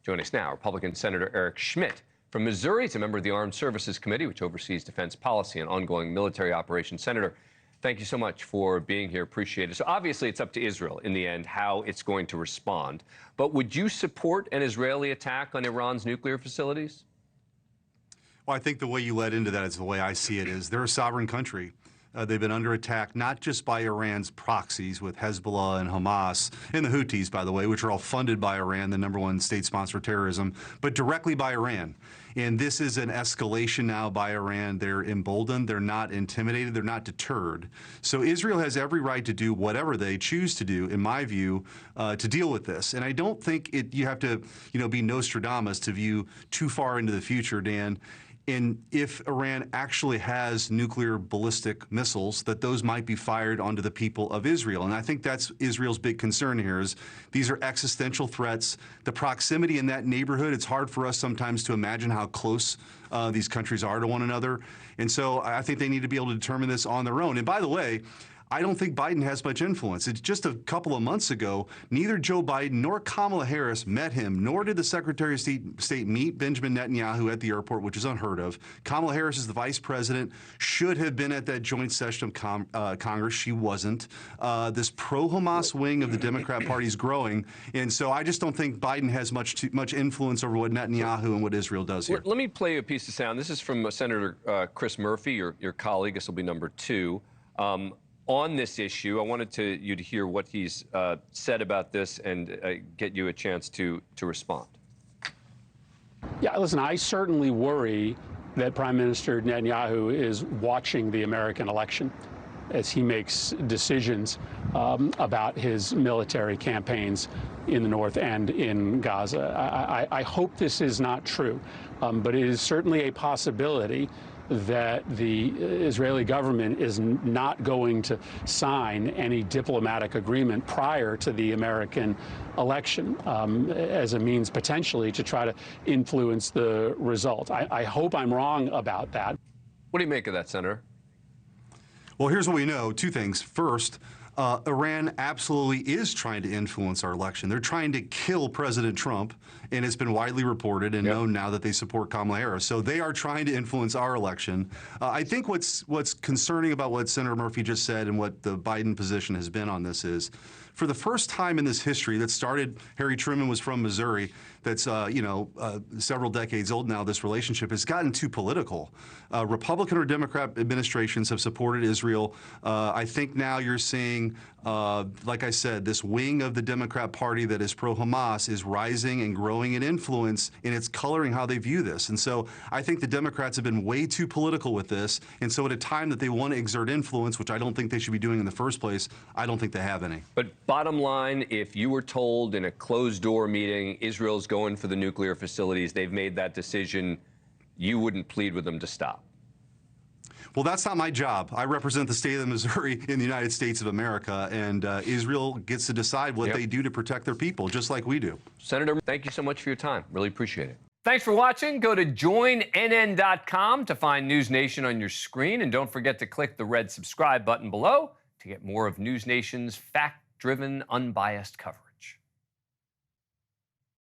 Joining us now, Republican Senator Eric Schmitt from Missouri. He's a member of the Armed Services Committee, which oversees defense policy and ongoing military operations. Senator, thank you so much for being here. Appreciate it. So obviously it's up to Israel in the end how it's going to respond. But would you support an Israeli attack on Iran's nuclear facilities? Well, I think the way you led into that is the way I see it is they're a sovereign country. They've been under attack not just by Iran's proxies with Hezbollah and Hamas, and the Houthis, by the way, which are all funded by Iran, the #1 state sponsor of terrorism, but directly by Iran. And this is an escalation now by Iran. They're emboldened. They're not intimidated. They're not deterred. So Israel has every right to do whatever they choose to do, in my view, to deal with this. And I don't think you have to, be Nostradamus to view too far into the future, Dan. And if Iran actually has nuclear ballistic missiles, that those might be fired onto the people of Israel. And I think that's Israel's big concern here is these are existential threats. The proximity in that neighborhood, it's hard for us sometimes to imagine how close these countries are to one another. And so I think they need to be able to determine this on their own. And by the way, I don't think Biden has much influence. It's just a couple of months ago, neither Joe Biden nor Kamala Harris met him, nor did the Secretary of State meet Benjamin Netanyahu at the airport, which is unheard of. Kamala Harris is the vice president, should have been at that joint session of Congress. She wasn't. This pro-Hamas wing of the Democrat Party is growing, and so I just don't think Biden has much influence over what Netanyahu and what Israel does here. Let me play you a piece of sound. This is from Senator Chris Murphy, your colleague. This will be number 2. On this issue, I wanted you to hear what he's said about this and get you a chance to respond. Yeah, listen, I certainly worry that Prime Minister Netanyahu is watching the American election as he makes decisions about his military campaigns in the north and in Gaza. I hope this is not true, but it is certainly a possibility that the Israeli government is not going to sign any diplomatic agreement prior to the American election as a means potentially to try to influence the result. I hope I'm wrong about that. What do you make of that, Senator? Well, here's what we know. 2 things. First, Iran absolutely is trying to influence our election. They're trying to kill President Trump, and it's been widely reported and known now that they support Kamala Harris. So they are trying to influence our election. I think what's concerning about what Senator Murphy just said and what the Biden position has been on this is, for the first time in this history that started, Harry Truman was from Missouri, that's several decades old now, this relationship has gotten too political. Republican or Democrat administrations have supported Israel. I think now you're seeing, like I said, this wing of the Democrat Party that is pro-Hamas is rising and growing in influence, and it's coloring how they view this. And so I think the Democrats have been way too political with this, and so at a time that they want to exert influence, which I don't think they should be doing in the first place, I don't think they have any. But bottom line, if you were told in a closed-door meeting Israel's going for the nuclear facilities, they've made that decision, you wouldn't plead with them to stop? Well, that's not my job. I represent the state of Missouri in the United States of America, and Israel gets to decide what they do to protect their people, just like we do. Senator, thank you so much for your time. Really appreciate it. Thanks for watching. Go to joinnn.com to find NewsNation on your screen, and don't forget to click the red subscribe button below to get more of NewsNation's fact-driven, unbiased coverage.